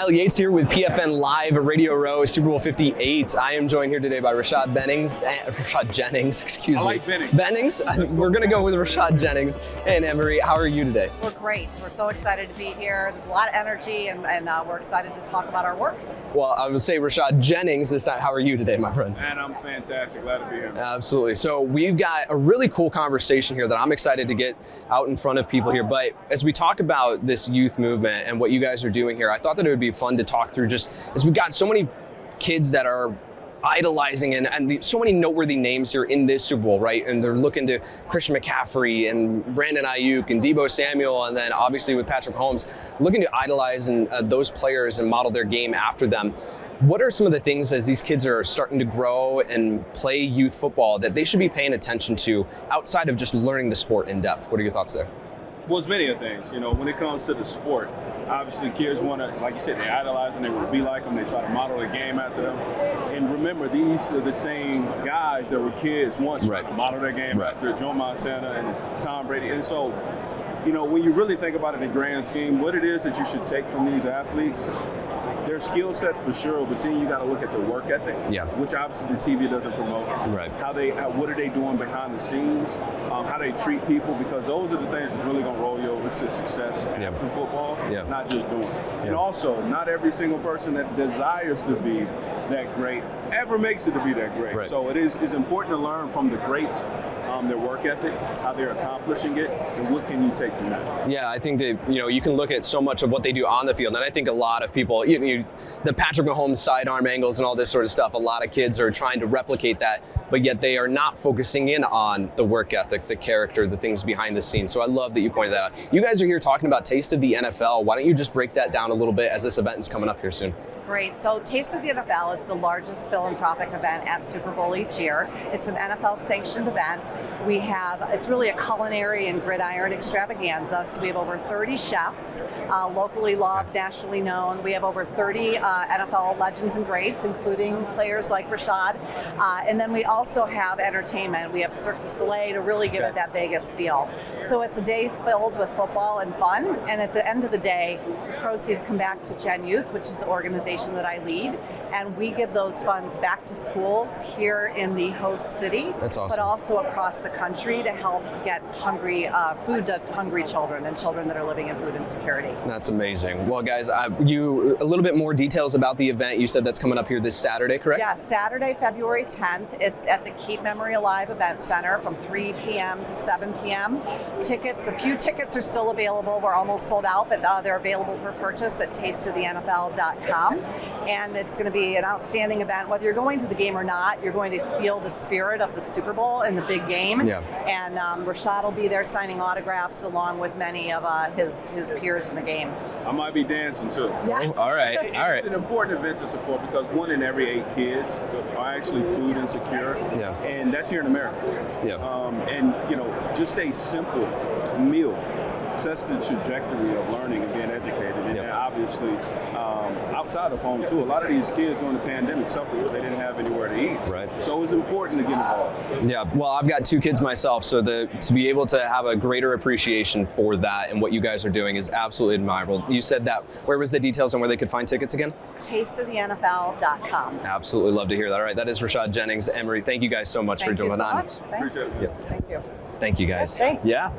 Kyle Yates here with PFN Live at Radio Row, Super Bowl 58. I am joined here today by Rashad Jennings, excuse me. I like Bennings. Bennings? We're going to go with Rashad Jennings. And Anne Marie, how are you today? We're great. We're so excited to be here. There's a lot of energy, and we're excited to talk about our work. Well, I would say Rashad Jennings this time. How are you today, my friend? Man, I'm fantastic. Glad to be here. Absolutely. So we've got a really cool conversation here that I'm excited to get out in front of people here. But as we talk about this youth movement and what you guys are doing here, I thought that it would be fun to talk through, just as we've got so many kids that are idolizing and so many noteworthy names here in this Super Bowl, right? And they're looking to Christian McCaffrey and Brandon Ayuk and Deebo Samuel, and then obviously with Patrick Mahomes, looking to idolize and those players and model their game after them. What are some of the things as these kids are starting to grow and play youth football that they should be paying attention to outside of just learning the sport in depth? What are your thoughts there? Well, it's many of things. When it comes to the sport, obviously kids want to, like you said, they idolize them, they want to be like them, they try to model their game after them. And remember, these are the same guys that were kids once trying to model their game after Joe Montana and Tom Brady. And so, when you really think about it in the grand scheme, what it is that you should take from these athletes, their skill set for sure, but then you got to look at the work ethic, which obviously the TV doesn't promote. Right. What are they doing behind the scenes? How they treat people, because those are the things that's really going to roll you over to success after football, not just doing it. And also, not every single person that desires to be that great ever makes it to be that great. Right. So it's important to learn from the greats, their work ethic, how they're accomplishing it, and what can you take from that? Yeah, I think that you can look at so much of what they do on the field, and I think a lot of people, the Patrick Mahomes sidearm angles and all this sort of stuff, a lot of kids are trying to replicate that, but yet they are not focusing in on the work ethic, the character, the things behind the scenes. So I love that you pointed that out. You guys are here talking about Taste of the NFL. Why don't you just break that down a little bit as this event is coming up here soon? Great. So Taste of the NFL is the largest philanthropic event at Super Bowl each year. It's an NFL-sanctioned event. It's really a culinary and gridiron extravaganza. So we have over 30 chefs, locally loved, nationally known. We have over 30 NFL legends and greats, including players like Rashad. And then we also have entertainment. We have Cirque du Soleil to really give it that Vegas feel. So it's a day filled with football and fun. And at the end of the day, the proceeds come back to GENYOUth, which is the organization that I lead, and we give those funds back to schools here in the host city. That's awesome. But also across the country to help get food to hungry children and children that are living in food insecurity. That's amazing. Well, guys, a little bit more details about the event. You said that's coming up here this Saturday, correct? Yeah, Saturday, February 10th. It's at the Keep Memory Alive Event Center from 3 p.m. to 7 p.m. A few tickets are still available. We're almost sold out, but they're available for purchase at tasteofthenfl.com. And it's going to be an outstanding event. Whether you're going to the game or not, you're going to feel the spirit of the Super Bowl and the big game. Yeah. And Rashad will be there signing autographs along with many of his peers in the game. I might be dancing too. Yes. All right. It's an important event to support because 1 in every 8 kids are actually food insecure. Yeah. And that's here in America. Yeah. And just a simple meal sets the trajectory of learning and being educated. And obviously, outside of home too, a lot of these kids during the pandemic suffered because they didn't have anywhere to eat. Right. So it's important to get involved. Yeah. Well, I've got 2 kids myself, so to be able to have a greater appreciation for that and what you guys are doing is absolutely admirable. You said that. Where was the details on where they could find tickets again? Tasteofthenfl.com. Absolutely love to hear that. All right. That is Rashad Jennings. Anne Marie, thank you guys so much for doing Thank you so on. much. Thanks. Appreciate it. Thank you. Thank you guys. Thanks. Yeah.